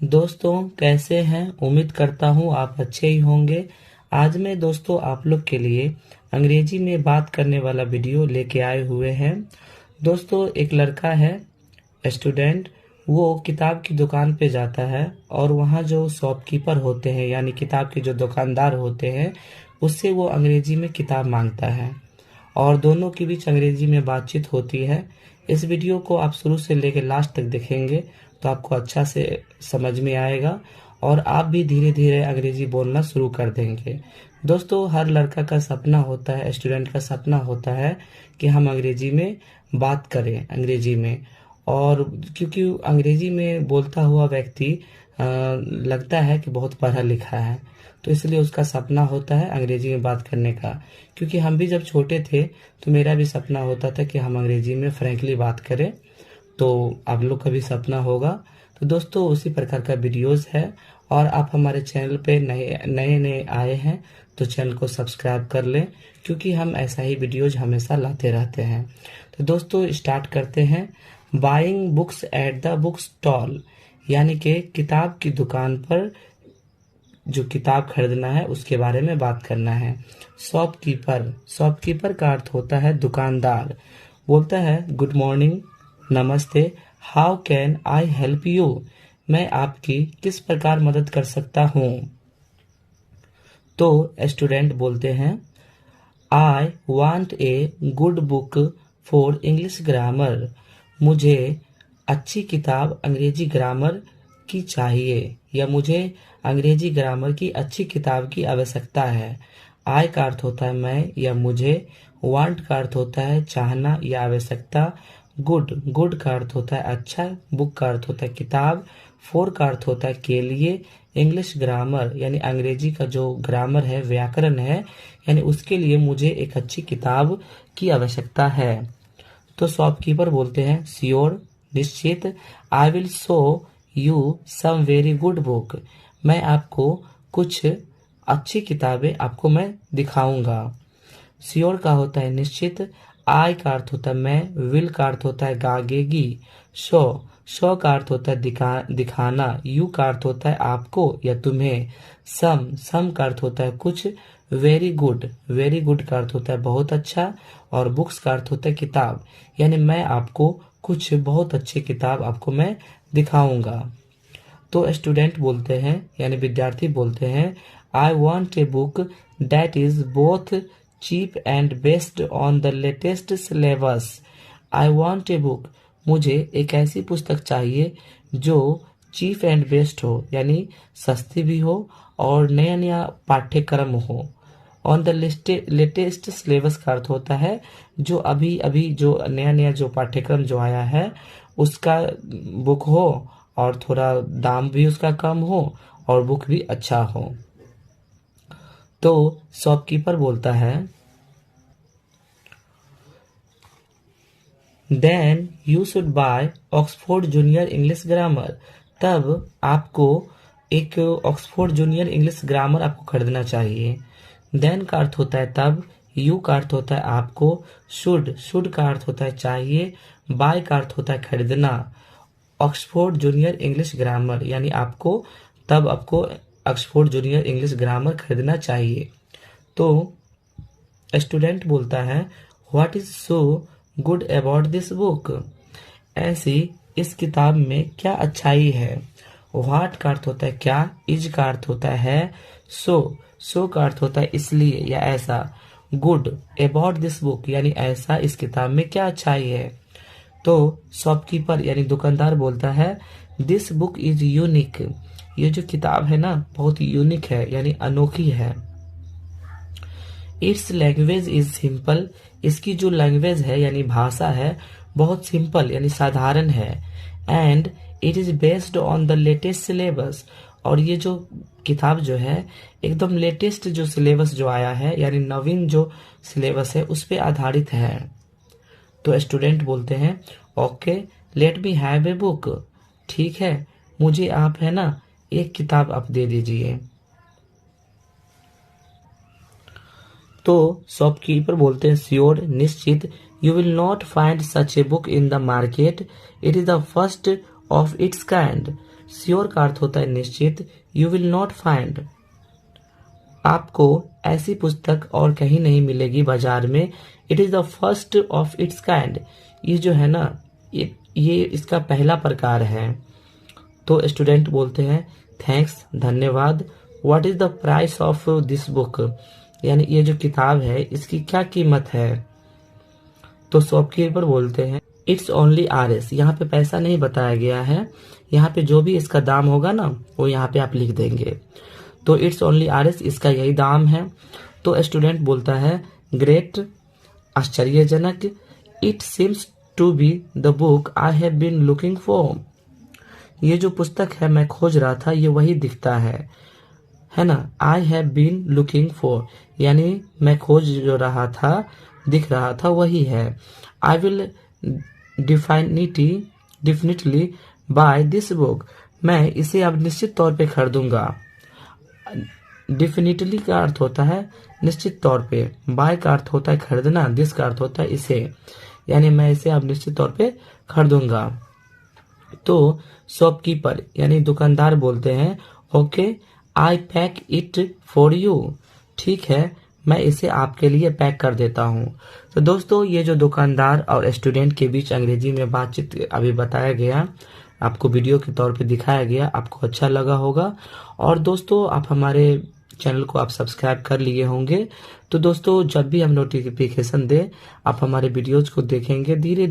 दोस्तों कैसे हैं। उम्मीद करता हूँ आप अच्छे ही होंगे। आज मैं दोस्तों आप लोग के लिए अंग्रेजी में बात करने वाला वीडियो लेके आए हुए हैं। दोस्तों एक लड़का है स्टूडेंट, वो किताब की दुकान पे जाता है और वहाँ जो शॉपकीपर होते हैं यानी किताब के जो दुकानदार होते हैं उससे वो अंग्रेजी में किताब मांगता है और दोनों के बीच अंग्रेजी में बातचीत होती है। इस वीडियो को आप शुरू से लेकर लास्ट तक देखेंगे तो आपको अच्छा से समझ में आएगा और आप भी धीरे धीरे अंग्रेजी बोलना शुरू कर देंगे। दोस्तों हर लड़का का सपना होता है, स्टूडेंट का सपना होता है कि हम अंग्रेजी में बात करें अंग्रेजी में, और क्योंकि अंग्रेजी में बोलता हुआ व्यक्ति लगता है कि बहुत पढ़ा लिखा है, तो इसलिए उसका सपना होता है अंग्रेजी में बात करने का। क्योंकि हम भी जब छोटे थे तो मेरा भी सपना होता था कि हम अंग्रेजी में फ्रैंकली बात करें, तो आप लोग का भी सपना होगा। तो दोस्तों उसी प्रकार का वीडियोस है और आप हमारे चैनल पे नए आए हैं तो चैनल को सब्सक्राइब कर लें, क्योंकि हम ऐसा ही वीडियोज हमेशा लाते रहते हैं। तो दोस्तों स्टार्ट करते हैं। Buying books at the book stall, यानी कि किताब की दुकान पर जो किताब खरीदना है उसके बारे में बात करना है। शॉपकीपर, शॉपकीपर का अर्थ होता है दुकानदार। बोलता है गुड मॉर्निंग, नमस्ते, how can I help you, मैं आपकी किस प्रकार मदद कर सकता हूँ। तो स्टूडेंट बोलते हैं I want a good book for English grammar, मुझे अच्छी किताब अंग्रेजी ग्रामर की चाहिए या मुझे अंग्रेजी ग्रामर की अच्छी किताब की आवश्यकता है। आई का अर्थ होता है मैं या मुझे, वांट का अर्थ होता है चाहना या आवश्यकता, गुड का अर्थ होता है अच्छा, बुक का अर्थ होता है किताब, फॉर का अर्थ होता है के लिए, इंग्लिश ग्रामर यानी अंग्रेजी का जो ग्रामर है व्याकरण है यानी उसके लिए मुझे एक अच्छी किताब की आवश्यकता है। तो शॉपकीपर बोलते हैं श्योर, निश्चित, I will show you some very good book, मैं आपको कुछ अच्छी किताबें आपको मैं दिखाऊंगा। श्योर का होता है निश्चित, आई का अर्थ होता है मैं, विल का अर्थ होता है गागेगी, शो का अर्थ होता है दिखाना, यू का अर्थ होता है आपको या तुम्हें, सम का अर्थ होता है कुछ, वेरी गुड का अर्थ होता है बहुत अच्छा, और बुक्स का अर्थ होता है किताब, यानी मैं आपको कुछ बहुत अच्छी किताब आपको मैं दिखाऊंगा। तो स्टूडेंट बोलते हैं यानी विद्यार्थी बोलते हैं I want a book that is both cheap and based on the latest syllabus, I want a book, मुझे एक ऐसी पुस्तक चाहिए जो चीप एंड बेस्ट हो यानी सस्ती भी हो और नया नया पाठ्यक्रम हो। ऑन द लेटेस्ट सिलेबस का अर्थ होता है जो अभी अभी जो नया जो पाठ्यक्रम जो आया है उसका बुक हो और थोड़ा दाम भी उसका कम हो और बुक भी अच्छा हो। तो शॉपकीपर बोलता है then you should buy Oxford junior English grammar, तब आपको एक ऑक्सफोर्ड जूनियर इंग्लिश ग्रामर आपको खरीदना चाहिए। देन का अर्थ होता है तब, यू का अर्थ होता है आपको, शुड का अर्थ होता है चाहिए, बाय का अर्थ होता है खरीदना, ऑक्सफोर्ड जूनियर इंग्लिश ग्रामर यानी आपको तब आपको ऑक्सफोर्ड जूनियर इंग्लिश ग्रामर खरीदना चाहिए। तो स्टूडेंट बोलता है what is so good about this book, ऐसी इस किताब में क्या अच्छाई है। व्हाट का अर्थ होता है क्या, इज का अर्थ होता है सो का अर्थ होता है इसलिए या ऐसा, गुड अबाउट दिस बुक यानी ऐसा इस किताब में क्या अच्छाई है। तो शॉपकीपर यानी दुकानदार बोलता है दिस बुक इज यूनिक, ये जो किताब है ना बहुत यूनिक है यानी अनोखी है। इट्स लैंग्वेज इज सिंपल, इसकी जो लैंग्वेज है यानी भाषा है बहुत सिंपल यानी साधारण है। And it is based on the latest syllabus, और ये जो किताब जो है एकदम लेटेस्ट जो सिलेबस जो आया है यानी नवीन जो सिलेबस है उस पे आधारित है। तो स्टूडेंट बोलते हैं okay let me have a book, ठीक है मुझे आप है ना एक किताब आप दे दीजिए। तो शॉपकीपर बोलते हैं श्योर, निश्चित, you will not find such a book in the market, it is the first of its kind, sure का अर्थ होता है निश्चित। यू विल नॉट फाइंड, आपको ऐसी पुस्तक और कहीं नहीं मिलेगी बाजार में। It is the first of its kind, ये जो है ना ये इसका पहला प्रकार है। तो स्टूडेंट बोलते हैं थैंक्स, धन्यवाद। What is the price of this book, यानी ये जो किताब है इसकी क्या कीमत है। तो शॉपकीपर बोलते हैं इट्स ओनली RS, यहाँ पे पैसा नहीं बताया गया है, यहाँ पे जो भी इसका दाम होगा ना वो यहाँ पे आप लिख देंगे। तो इट्स ओनली RS, इसका यही दाम है। तो स्टूडेंट बोलता है ग्रेट, आश्चर्यजनक। It seems to be the book I have been looking for, ये जो पुस्तक है मैं खोज रहा था ये वही दिखता है ना। I have been looking for, यानी मैं खोज जो रहा था दिख रहा था वही है। I will definitely buy this book, मैं इसे अब निश्चित तौर पे खरीदूंगा। डेफिनेटली का अर्थ होता है निश्चित तौर पे, बाय का अर्थ होता है खरीदना, दिस का अर्थ होता है इसे, यानी मैं इसे अब निश्चित तौर पे खरीदूंगा। तो शॉपकीपर यानी दुकानदार बोलते हैं okay I pack it for you, ठीक है मैं इसे आपके लिए पैक कर देता हूँ। तो दोस्तों ये जो दुकानदार और स्टूडेंट के बीच अंग्रेजी में बातचीत अभी बताया गया, आपको वीडियो के तौर पे दिखाया गया, आपको अच्छा लगा होगा। और दोस्तों आप हमारे चैनल को आप सब्सक्राइब कर लिए होंगे। तो दोस्तों जब भी हम नोटिफिकेशन दे आप हमारे वीडियोज को देखेंगे, धीरे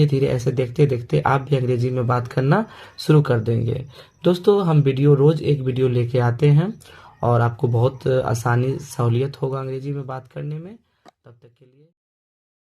धीरे ऐसे देखते देखते आप भी अंग्रेजी में बात करना शुरू कर देंगे। दोस्तों हम रोज एक वीडियो लेके आते हैं और आपको बहुत आसानी सहूलियत होगा अंग्रेजी में बात करने में। तब तक के लिए